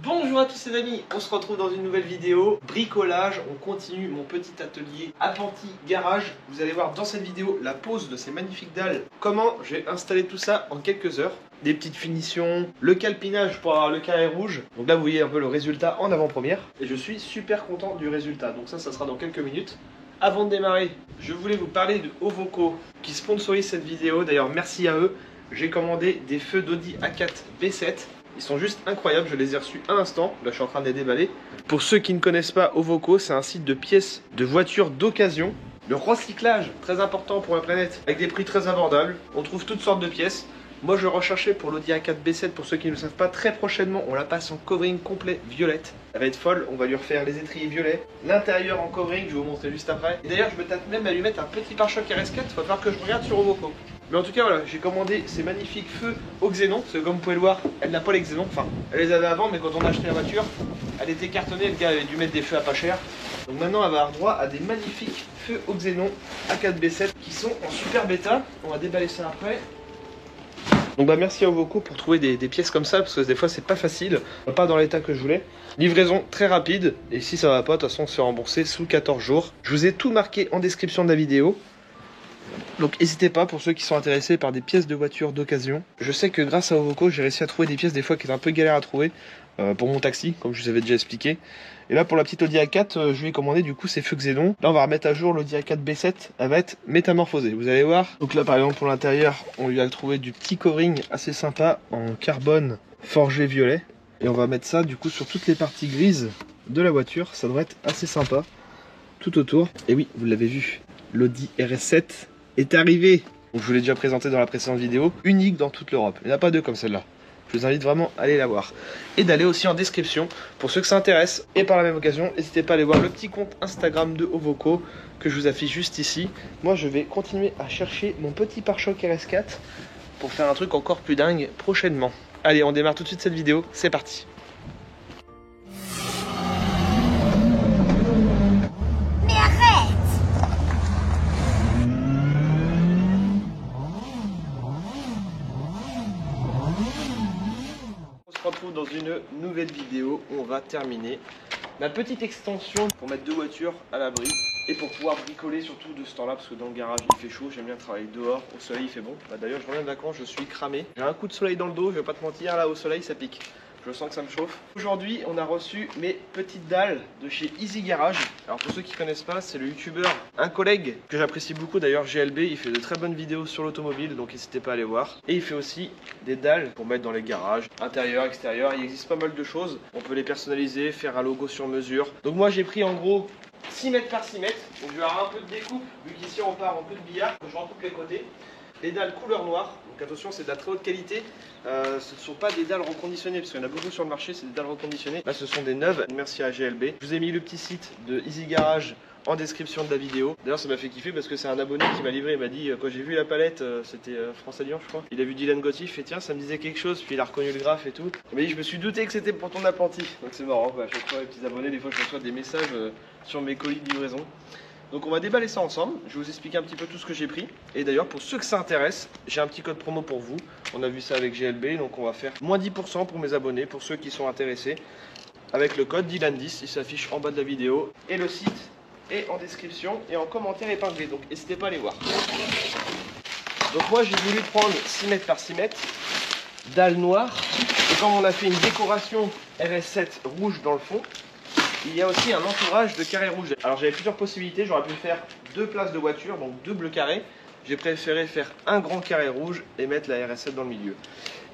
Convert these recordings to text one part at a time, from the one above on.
Bonjour à tous les amis, on se retrouve dans une nouvelle vidéo bricolage. On continue mon petit atelier appentis garage. Vous allez voir dans cette vidéo la pose de ces magnifiques dalles, comment j'ai installé tout ça en quelques heures, des petites finitions, le calpinage pour avoir le carré rouge. Donc là vous voyez un peu le résultat en avant-première et je suis super content du résultat. Donc ça sera dans quelques minutes. Avant de démarrer, je voulais vous parler de Ovoko qui sponsorise cette vidéo. D'ailleurs merci à eux. J'ai commandé des feux d'Audi A4 B7. Ils sont juste incroyables, je les ai reçus à l'instant. Là je suis en train de les déballer. Pour ceux qui ne connaissent pas Ovoko, c'est un site de pièces de voitures d'occasion. Le recyclage, très important pour la planète, avec des prix très abordables. On trouve toutes sortes de pièces. Moi je recherchais pour l'Audi A4 B7, pour ceux qui ne le savent pas, très prochainement on la passe en covering complet violette. Elle va être folle, on va lui refaire les étriers violets, l'intérieur en covering, je vais vous montrer juste après. Et d'ailleurs je me tâte même à lui mettre un petit pare-choc RS4, il va falloir que je regarde sur Ovoko. Mais en tout cas voilà, j'ai commandé ces magnifiques feux au xénon, parce que comme vous pouvez le voir, elle n'a pas les xénons, enfin elle les avait avant, mais quand on a acheté la voiture, elle était cartonnée, le gars avait dû mettre des feux à pas cher. Donc maintenant elle va avoir droit à des magnifiques feux au xénon A4 B7 qui sont en super bêta. On va déballer ça après. Donc bah merci à Ovoko pour trouver des pièces comme ça, parce que des fois c'est pas facile, pas dans l'état que je voulais. Livraison très rapide, et si ça va pas, de toute façon c'est remboursé sous 14 jours. Je vous ai tout marqué en description de la vidéo. Donc n'hésitez pas pour ceux qui sont intéressés par des pièces de voiture d'occasion. Je sais que grâce à Ovoko, j'ai réussi à trouver des pièces des fois qui étaient un peu galères à trouver pour mon taxi, comme je vous avais déjà expliqué. Et là pour la petite Audi A4, je lui ai commandé du coup ces feux xénon. Là on va remettre à jour l'Audi A4 B7, elle va être métamorphosée, vous allez voir. Donc là par exemple pour l'intérieur, on lui a trouvé du petit covering assez sympa en carbone forgé violet. Et on va mettre ça du coup sur toutes les parties grises de la voiture, ça devrait être assez sympa tout autour. Et oui, vous l'avez vu, l'Audi RS7 est arrivé. Donc je vous l'ai déjà présenté dans la précédente vidéo, unique dans toute l'Europe. Il n'y en a pas deux comme celle-là. Je vous invite vraiment à aller la voir. Et d'aller aussi en description pour ceux que ça intéresse. Et par la même occasion, n'hésitez pas à aller voir le petit compte Instagram de Ovoko que je vous affiche juste ici. Moi je vais continuer à chercher mon petit pare-choc RS4 pour faire un truc encore plus dingue prochainement. Allez, on démarre tout de suite cette vidéo, c'est parti. On se retrouve dans une nouvelle vidéo où on va terminer ma petite extension pour mettre deux voitures à l'abri et pour pouvoir bricoler surtout de ce temps là, parce que dans le garage il fait chaud, j'aime bien travailler dehors, au soleil il fait bon. D'ailleurs je reviens de vacances, je suis cramé, j'ai un coup de soleil dans le dos, je vais pas te mentir, là au soleil ça pique. Je sens que ça me chauffe. Aujourd'hui, on a reçu mes petites dalles de chez Easy Garage. Alors pour ceux qui ne connaissent pas, c'est le youtubeur, un collègue que j'apprécie beaucoup d'ailleurs, GLB. Il fait de très bonnes vidéos sur l'automobile, donc n'hésitez pas à aller voir. Et il fait aussi des dalles pour mettre dans les garages, intérieur, extérieur. Il existe pas mal de choses. On peut les personnaliser, faire un logo sur mesure. Donc moi j'ai pris en gros 6 mètres par 6 mètres. Donc je vais avoir un peu de découpe, vu qu'ici on part en peu de billard. Je recoupe les côtés. Les dalles couleur noire, donc attention c'est de la très haute qualité, ce ne sont pas des dalles reconditionnées parce qu'il y en a beaucoup sur le marché, c'est des dalles reconditionnées. Là ce sont des neuves, merci à GLB. Je vous ai mis le petit site de Easy Garage en description de la vidéo. D'ailleurs ça m'a fait kiffer parce que c'est un abonné qui m'a livré, il m'a dit quand j'ai vu la palette, c'était France Alliance je crois. Il a vu Dylan Gotti, il fait tiens ça me disait quelque chose, puis il a reconnu le graphe et tout. Il m'a dit je me suis douté que c'était pour ton apprenti. Donc c'est marrant, à chaque fois les petits abonnés, des fois je reçois des messages sur mes colis de livraison. Donc on va déballer ça ensemble, je vais vous expliquer un petit peu tout ce que j'ai pris. Et d'ailleurs pour ceux que ça intéresse, j'ai un petit code promo pour vous. On a vu ça avec GLB, donc on va faire moins 10% pour mes abonnés, pour ceux qui sont intéressés. Avec le code Dylan10, il s'affiche en bas de la vidéo. Et le site est en description et en commentaire épinglé, donc n'hésitez pas à aller voir. Donc moi j'ai voulu prendre 6 mètres par 6 mètres, dalle noire. Et comme on a fait une décoration RS7 rouge dans le fond, il y a aussi un entourage de carré rouge. Alors j'avais plusieurs possibilités, j'aurais pu faire deux places de voiture, donc deux bleus carrés. J'ai préféré faire un grand carré rouge et mettre la RS7 dans le milieu.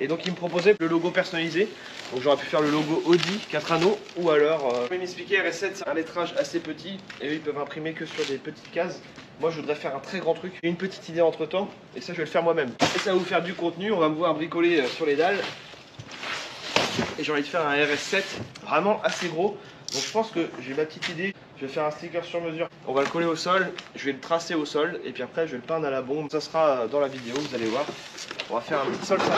Et donc il me proposait le logo personnalisé. Donc j'aurais pu faire le logo Audi 4 anneaux ou alors, je vais m'expliquer, RS7 c'est un lettrage assez petit et eux ils peuvent imprimer que sur des petites cases. Moi je voudrais faire un très grand truc. J'ai une petite idée entre temps et ça je vais le faire moi-même. Et ça va vous faire du contenu, on va me voir bricoler sur les dalles. Et j'ai envie de faire un RS7 vraiment assez gros. Donc je pense que j'ai ma petite idée, je vais faire un sticker sur mesure. On va le coller au sol, je vais le tracer au sol et puis après je vais le peindre à la bombe. Ça sera dans la vidéo, vous allez voir. On va faire un petit sol sympa.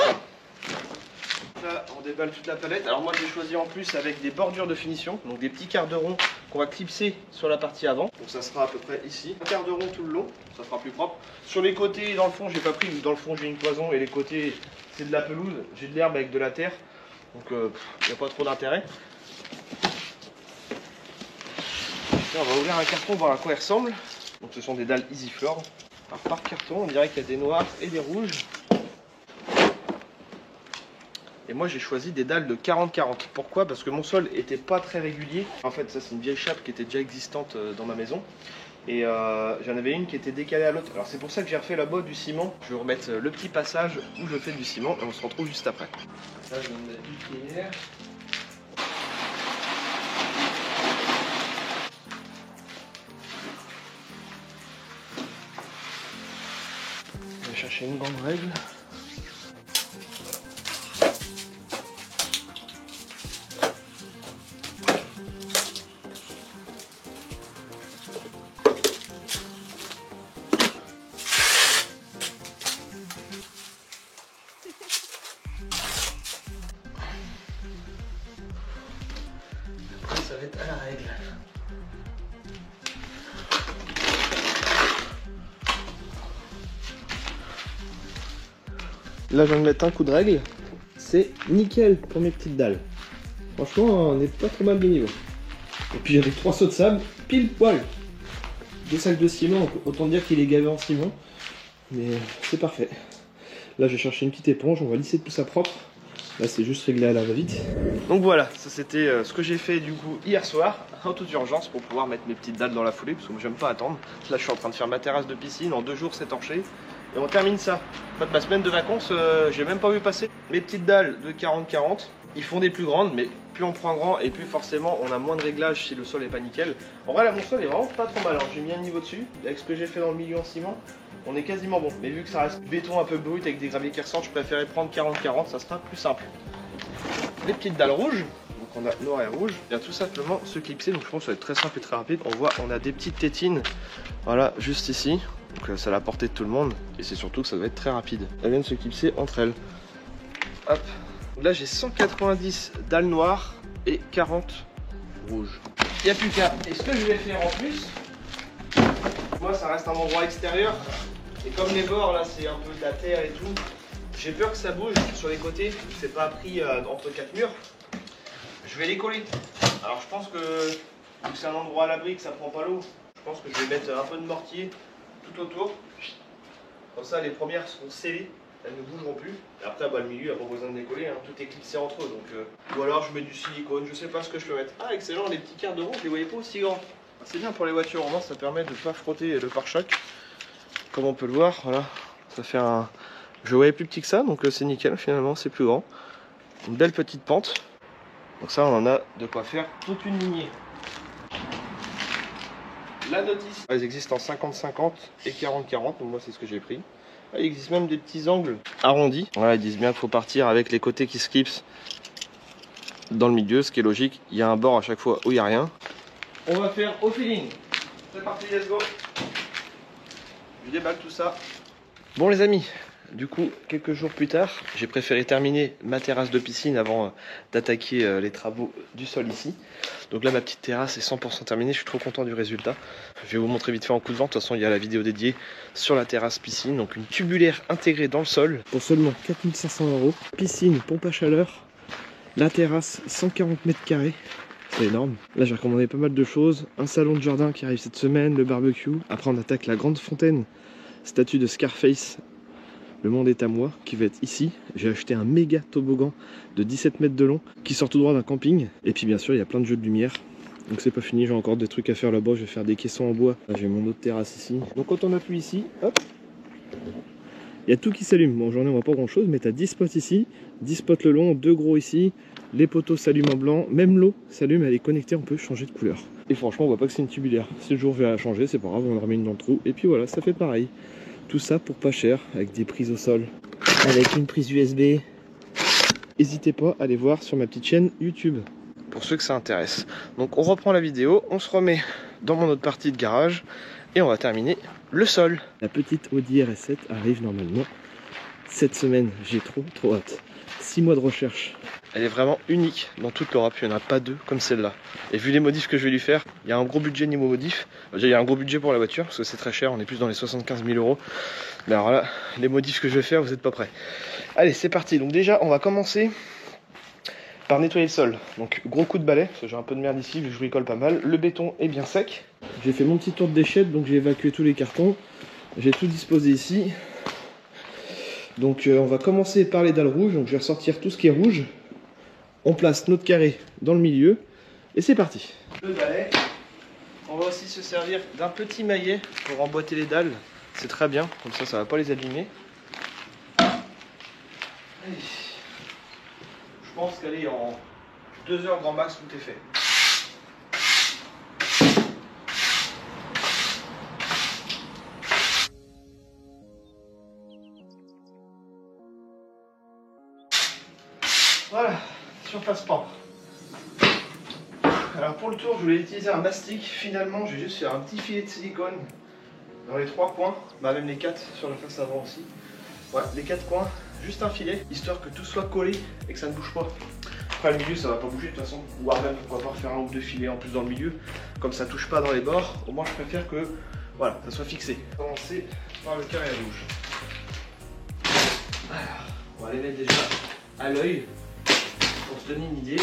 Là on déballe toute la palette. Alors moi j'ai choisi en plus avec des bordures de finition, donc des petits quarts de rond qu'on va clipser sur la partie avant. Donc ça sera à peu près ici. Un quart de rond tout le long, ça sera plus propre. Sur les côtés et dans le fond, j'ai pas pris, dans le fond j'ai une cloison et les côtés c'est de la pelouse, j'ai de l'herbe avec de la terre. Donc il n'y a pas trop d'intérêt. On va ouvrir un carton, voir à quoi il ressemble. Donc ce sont des dalles EasyFloor. Alors par carton, on dirait qu'il y a des noirs et des rouges. Et moi j'ai choisi des dalles de 40-40. Pourquoi? Parce que mon sol était pas très régulier. En fait ça c'est une vieille chape qui était déjà existante dans ma maison. Et j'en avais une qui était décalée à l'autre. Alors c'est pour ça que j'ai refait là-bas du ciment. Je vais remettre le petit passage où je fais du ciment et on se retrouve juste après. Là je vais me mettre du pierre. Je vais chercher une grande règle. Ça va être à la règle. Là je viens de mettre un coup de règle. C'est nickel pour mes petites dalles. Franchement on n'est pas trop mal de niveau. Et puis avec 3 seaux de sable, pile poil. 2 sacs de ciment, autant dire qu'il est gavé en ciment. Mais c'est parfait. Là j'ai cherché une petite éponge, on va lisser tout ça propre. Là c'est juste réglé à la va-vite. Donc voilà, ça c'était ce que j'ai fait du coup hier soir, en toute urgence, pour pouvoir mettre mes petites dalles dans la foulée, parce que moi j'aime pas attendre. Là je suis en train de faire ma terrasse de piscine, en 2 jours c'est torché. Et on termine ça. En fait, ma semaine de vacances, j'ai même pas vu passer. Mes petites dalles de 40-40, ils font des plus grandes, mais plus on prend grand et plus forcément on a moins de réglage si le sol est pas nickel. En vrai là mon sol est vraiment pas trop mal, hein. J'ai mis un niveau dessus, avec ce que j'ai fait dans le milieu en ciment, on est quasiment bon. Mais vu que ça reste béton un peu brut avec des graviers qui ressortent, je préférais prendre 40-40, ça sera plus simple. Les petites dalles rouges, donc on a noir et rouge, vient tout simplement se clipser, donc je pense que ça va être très simple et très rapide. On voit, on a des petites tétines, voilà, juste ici. Donc c'est à la portée de tout le monde et c'est surtout que ça va être très rapide. Elles viennent se clipser entre elles. Hop. Donc là j'ai 190 dalles noires et 40 rouges. Il n'y a plus qu'à. Et ce que je vais faire en plus, moi ça reste un endroit extérieur. Et comme les bords là c'est un peu de la terre et tout, j'ai peur que ça bouge sur les côtés. C'est pas pris entre 4 murs. Je vais les coller. Alors je pense que vu que c'est un endroit à l'abri, que ça prend pas l'eau, je pense que je vais mettre un peu de mortier tout autour. Comme ça les premières seront scellées, elles ne bougeront plus. Et après bah, le milieu, il n'y a pas besoin de décoller, hein. Tout est clipsé entre eux. Donc, ou alors je mets du silicone, je sais pas ce que je peux mettre. Ah excellent, les petits quarts de rond, je les voyais pas aussi grands. C'est bien pour les voitures, au moins ça permet de ne pas frotter le pare-choc. Comme on peut le voir, voilà, ça fait un... Je voyais plus petit que ça, donc c'est nickel, finalement c'est plus grand. Une belle petite pente. Donc ça on en a de quoi faire toute une lignée. La notice, elles existent en 50-50 et 40-40, donc moi c'est ce que j'ai pris. Il existe même des petits angles arrondis. Voilà, ils disent bien qu'il faut partir avec les côtés qui se clipsent dans le milieu, ce qui est logique. Il y a un bord à chaque fois où il n'y a rien. On va faire au feeling. C'est parti, let's go. Je déballe tout ça. Bon les amis, du coup quelques jours plus tard, j'ai préféré terminer ma terrasse de piscine avant d'attaquer les travaux du sol ici. Donc là ma petite terrasse est 100% terminée, je suis trop content du résultat. Je vais vous montrer vite fait en coup de vent, de toute façon il y a la vidéo dédiée sur la terrasse piscine. Donc une tubulaire intégrée dans le sol pour seulement 4500 €. Piscine, pompe à chaleur, la terrasse 140 m². C'est énorme. Là j'ai recommandé pas mal de choses. Un salon de jardin qui arrive cette semaine, le barbecue. Après on attaque la grande fontaine, statue de Scarface. Le monde est à moi, qui va être ici. J'ai acheté un méga toboggan de 17 mètres de long qui sort tout droit d'un camping. Et puis bien sûr, il y a plein de jeux de lumière. Donc c'est pas fini, j'ai encore des trucs à faire là-bas. Je vais faire des caissons en bois. Là, j'ai mon autre terrasse ici. Donc quand on appuie ici, hop, il y a tout qui s'allume. Bon, j'en ai, on voit pas grand-chose, mais tu as 10 spots ici, 10 spots le long, 2 gros ici. Les poteaux s'allument en blanc. Même l'eau s'allume, elle est connectée, on peut changer de couleur. Et franchement, on voit pas que c'est une tubulaire. Si le jour je vais la changer, c'est pas grave, on en remet une dans le trou. Et puis voilà, ça fait pareil. Tout ça pour pas cher, avec des prises au sol, avec une prise USB. N'hésitez pas à aller voir sur ma petite chaîne YouTube, pour ceux que ça intéresse. Donc on reprend la vidéo, on se remet dans mon autre partie de garage, et on va terminer le sol. La petite Audi RS7 arrive normalement cette semaine, j'ai trop hâte. 6 mois de recherche. Elle est vraiment unique dans toute l'Europe, il n'y en a pas deux comme celle-là. Et vu les modifs que je vais lui faire, il y a un gros budget niveau modif. Déjà il y a un gros budget pour la voiture, parce que c'est très cher, on est plus dans les 75 000 €. Mais alors là, les modifs que je vais faire, vous n'êtes pas prêts. Allez, c'est parti. Donc déjà, on va commencer par nettoyer le sol. Donc gros coup de balai, parce que j'ai un peu de merde ici, vu que je bricole pas mal. Le béton est bien sec. J'ai fait mon petit tour de déchets, donc j'ai évacué tous les cartons. J'ai tout disposé ici. Donc on va commencer par les dalles rouges. Donc je vais ressortir tout ce qui est rouge. On place notre carré dans le milieu. Et c'est parti. Le balai. On va aussi se servir d'un petit maillet pour emboîter les dalles. C'est très bien, comme ça ça va pas les abîmer. Allez. Je pense qu'aller en 2 heures grand max, tout est fait. Voilà, surface pente. Alors pour le tour, je voulais utiliser un mastic. Finalement, je vais juste faire un petit filet de silicone dans les 3 coins, bah même les 4 sur la face avant aussi. Ouais, les 4 coins, juste un filet, histoire que tout soit collé et que ça ne bouge pas. Après le milieu ça va pas bouger de toute façon, ou même pourquoi pas faire 1 ou 2 filets en plus dans le milieu, comme ça touche pas dans les bords, au moins je préfère que voilà, ça soit fixé. On va commencer par le carré rouge. Alors, on va les mettre déjà à l'œil pour se donner une idée.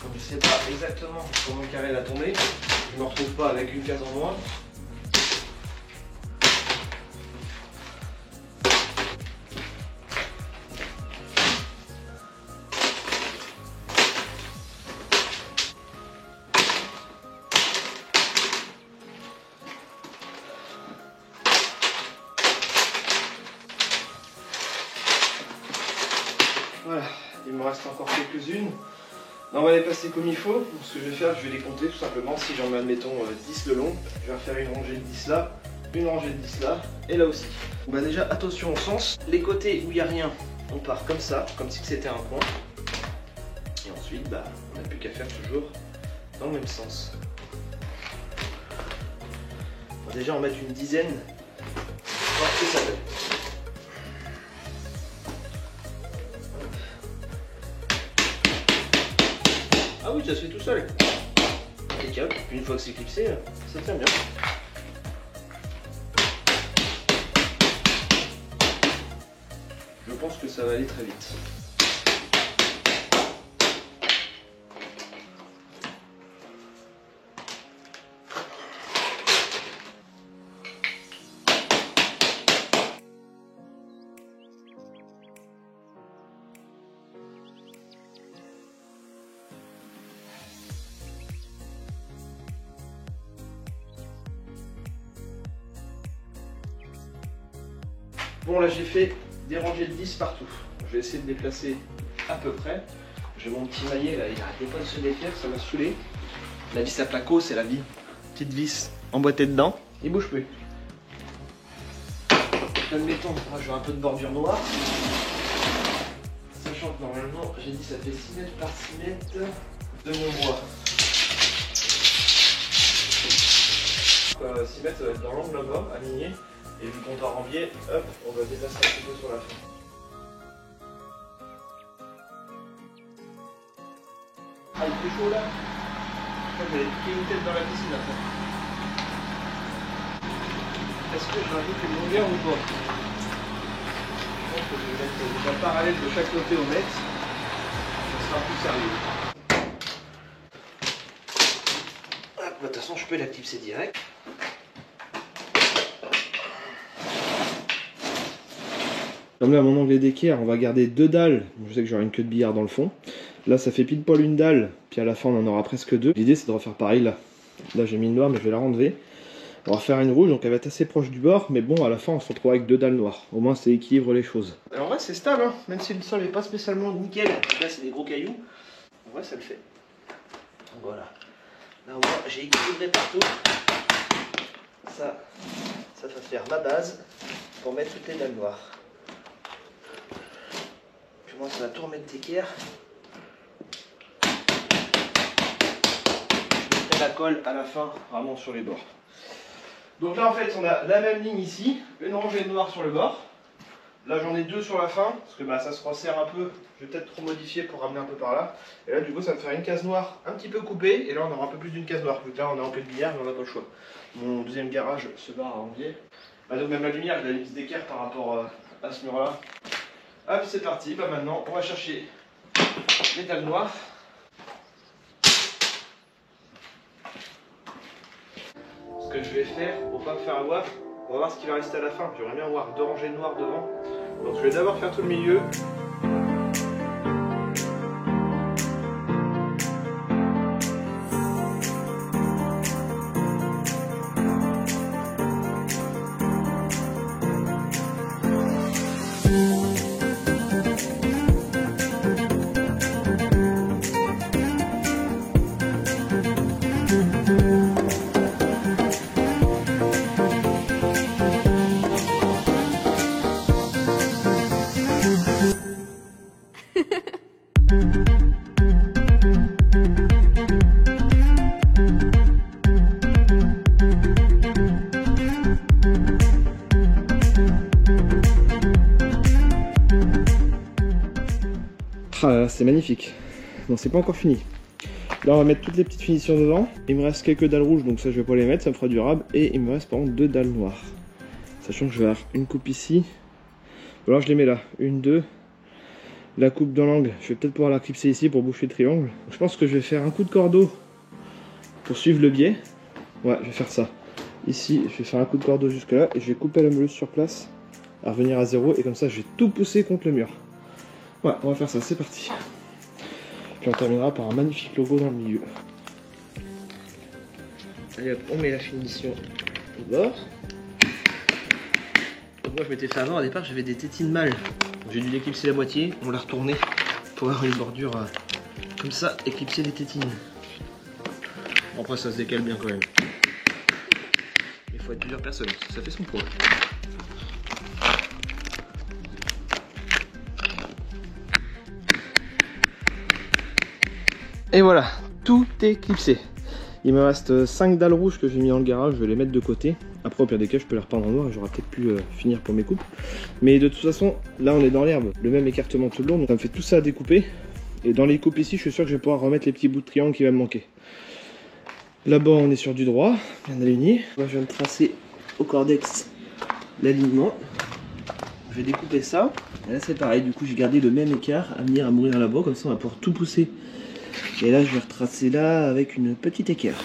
Comme je sais pas exactement comment le carré va tomber, je me retrouve pas avec une case en moins. Voilà, il me reste encore quelques-unes. On va les passer comme il faut. Donc, ce que je vais faire, je vais les compter tout simplement. Si j'en mets admettons 10 le long, je vais refaire une rangée de 10 là, une rangée de 10 là, et là aussi. Bah déjà, attention au sens. Les côtés où il n'y a rien, on part comme ça, comme si c'était un coin. Et ensuite, bah, on n'a plus qu'à faire toujours dans le même sens. On va déjà en mettre une dizaine, voir ce que ça fait. Ah oui, ça se fait tout seul. Impeccable. Puis une fois que c'est clipsé, ça tient bien. Je pense que ça va aller très vite. Bon là j'ai fait des rangées de 10 partout. Je vais essayer de les placer à peu près. J'ai mon petit maillet là, il arrêtait pas de se défaire, ça m'a saoulé. La vis à placo, c'est la vie. Petite vis emboîtée dedans, il bouge plus. Admettons, moi je veux un peu de bordure noire. Sachant que normalement, j'ai dit ça fait 6 mètres par 6 mètres de mon bois. 6 mètres ça va être dans l'angle là-bas, aligné. Et vu qu'on part en biais, hop, on va déplacer un petit peu sur la fin. Ah, il fait chaud là. Je crois que j'allais piquer une tête dans la piscine après. Est-ce que je rajoute une longueur ou pas? Je pense que je vais mettre déjà parallèle de chaque côté au mètre. Ça sera plus sérieux. Hop, de toute façon, je peux la clipser direct. Comme là, mon angle d'équerre, on va garder 2 dalles. Je sais que j'aurai une queue de billard dans le fond. Là, ça fait pile poil une dalle, puis à la fin, on en aura presque 2. L'idée, c'est de refaire pareil là. Là, j'ai mis une noire, mais je vais la renlever. On va refaire une rouge, donc elle va être assez proche du bord. Mais bon, à la fin, on se retrouve avec 2 dalles noires. Au moins, ça équilibre les choses. Alors, en vrai, c'est stable, hein. Même si le sol n'est pas spécialement nickel. Là, c'est des gros cailloux. En vrai, ça le fait. Voilà. Là, au moins, j'ai équilibré partout. Ça va faire ma base pour mettre toutes les dalles noires. Je commence à tout remettre d'équerre. Je mettrai la colle à la fin, vraiment sur les bords. Donc là en fait on a la même ligne ici, une rangée de noir sur le bord. Là j'en ai 2 sur la fin, parce que bah, ça se resserre un peu. Je vais peut-être trop modifier pour ramener un peu par là. Et là du coup ça va me faire une case noire un petit peu coupée. Et là on aura un peu plus d'une case noire. Donc là on est en queue de billard mais on n'a pas le choix. Mon deuxième garage se barre en biais. Bah, donc même la lumière, je l'ai mise d'équerre par rapport à ce mur là. Hop, c'est parti. Bah maintenant, on va chercher les dalles noires. Ce que je vais faire, pour pas me faire avoir, on va voir ce qui va rester à la fin. J'aimerais bien avoir 2 rangées de noir devant. Donc je vais d'abord faire tout le milieu. Ah, c'est magnifique. Non, c'est pas encore fini. Là, on va mettre toutes les petites finitions devant. Il me reste quelques dalles rouges, donc ça, je vais pas les mettre, ça me fera durable. Et il me reste par contre 2 dalles noires. Sachant que je vais avoir une coupe ici. Alors, je les mets là. 1, 2. La coupe dans l'angle, je vais peut-être pouvoir la clipser ici pour boucher le triangle. Je pense que je vais faire un coup de cordeau pour suivre le biais. Ouais, je vais faire ça. Ici, je vais faire un coup de cordeau jusque là et je vais couper la meuleuse sur place à revenir à 0 et comme ça, je vais tout pousser contre le mur. Ouais, on va faire ça, c'est parti. Puis on terminera par un magnifique logo dans le milieu. Allez hop, on met la finition au bord. Donc moi je m'étais fait avoir, au départ j'avais des tétines mâles. J'ai dû l'éclipser la moitié, on l'a retourné pour avoir une bordure comme ça, éclipser les tétines. Bon, après ça se décale bien quand même. Il faut être plusieurs personnes, ça fait son poids. Et voilà, tout est clipsé. Il me reste 5 dalles rouges que j'ai mis dans le garage, je vais les mettre de côté. Après au pire des cas je peux les repeindre en noir et j'aurai peut-être pu finir pour mes coupes. Mais de toute façon, là on est dans l'herbe, le même écartement tout le long, donc ça me fait tout ça à découper. Et dans les coupes ici, je suis sûr que je vais pouvoir remettre les petits bouts de triangle qui va me manquer. Là-bas on est sur du droit, bien aligné. Moi je viens de tracer au cordex l'alignement. Je vais découper ça. Et là c'est pareil, du coup j'ai gardé le même écart à venir à mourir là-bas, comme ça on va pouvoir tout pousser. Et là je vais retracer là avec une petite équerre.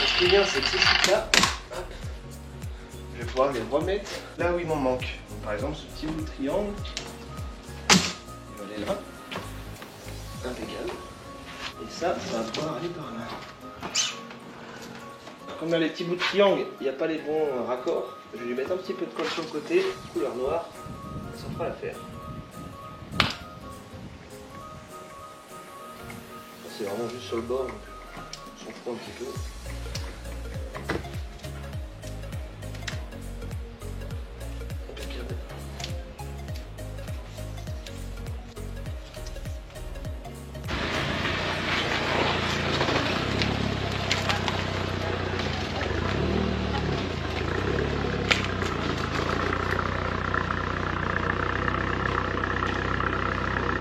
Ce qui est bien, c'est que ces chutes-là, je vais pouvoir les remettre là où il m'en manque. Donc, par exemple, ce petit bout de triangle, il va aller là, impeccable. Et ça va pouvoir aller par là. Comme dans les petits bouts de triangle, il n'y a pas les bons raccords, je vais lui mettre un petit peu de colle sur le côté, couleur noire, ça fera l'affaire. C'est vraiment juste sur le bord, donc on s'en fout un petit peu.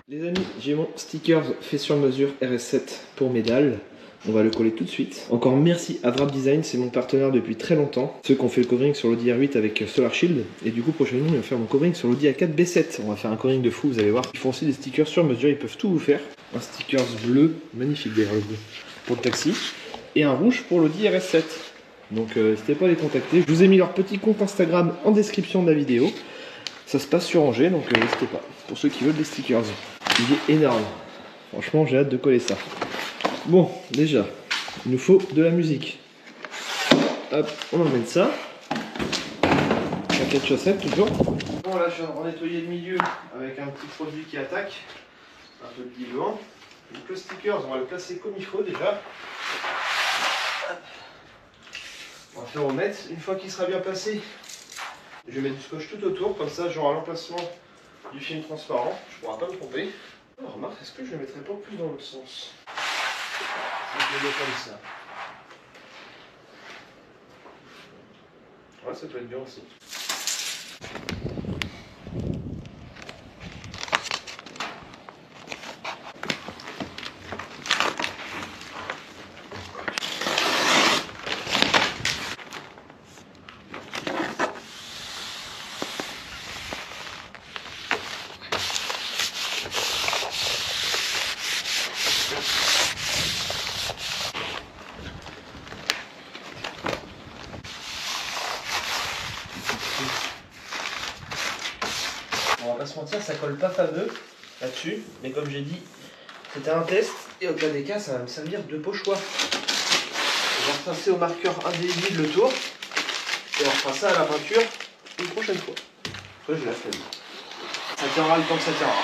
Les amis, j'ai mon sticker fait sur mesure RS7 pour mes dalles. On va le coller tout de suite. Encore merci à Wrap Design, c'est mon partenaire depuis très longtemps. Ceux qui ont fait le covering sur l'Audi R8 avec Solar Shield. Et du coup, prochainement, ils vont faire mon covering sur l'Audi A4 B7. On va faire un covering de fou, vous allez voir. Ils font aussi des stickers sur mesure, ils peuvent tout vous faire. Un sticker bleu, magnifique d'ailleurs le bleu, pour le taxi. Et un rouge pour l'Audi RS7. Donc n'hésitez pas à les contacter. Je vous ai mis leur petit compte Instagram en description de la vidéo. Ça se passe sur Angers, donc n'hésitez pas. Pour ceux qui veulent des stickers. Il est énorme. Franchement, j'ai hâte de coller ça. Bon, déjà, il nous faut de la musique. Hop, on emmène ça. Paquet de chaussettes, toujours. Bon, là, je viens de nettoyer le milieu avec un petit produit qui attaque. Un peu de diluant. Donc le sticker, on va le placer comme il faut déjà. Hop. On va faire au mètre. Une fois qu'il sera bien placé, je vais mettre du scotch tout autour. Comme ça, j'aurai l'emplacement du film transparent. Je ne pourrai pas me tromper. Alors, remarque, est-ce que je le mettrais pas plus dans l'autre sens? Je le mets comme ça. Ouais, ça peut être bien aussi. On va pas se mentir, ça colle pas fameux là-dessus, mais comme j'ai dit, c'était un test et au cas des cas, ça va me servir de pochoir. On va repasser au marqueur indélébile le tour et on refera ça à la peinture une prochaine fois. Après, je la fais. Ça tiendra le temps que ça tiendra.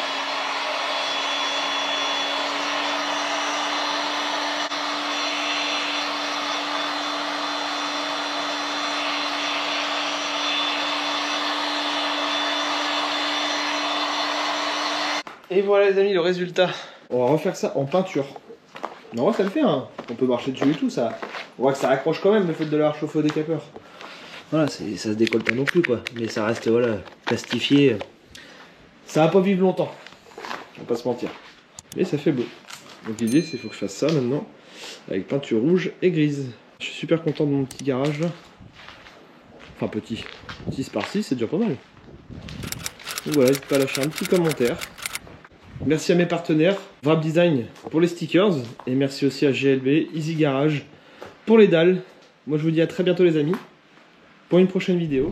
Et voilà les amis, le résultat. On va refaire ça en peinture. Non, ça le fait, hein. On peut marcher dessus et tout, ça. On voit que ça accroche quand même le fait de l'avoir chauffé au décapeur. Voilà, ça se décolle pas non plus quoi, mais ça reste voilà, plastifié. Ça va pas vivre longtemps, on va pas se mentir. Mais ça fait beau. Donc l'idée c'est qu'il faut que je fasse ça maintenant, avec peinture rouge et grise. Je suis super content de mon petit garage là. Enfin petit, 6 par 6 c'est déjà pas mal. Donc voilà, n'hésite pas à lâcher un petit commentaire. Merci à mes partenaires, Wrap Design pour les stickers, et merci aussi à GLB, Easy Garage pour les dalles. Moi je vous dis à très bientôt les amis, pour une prochaine vidéo.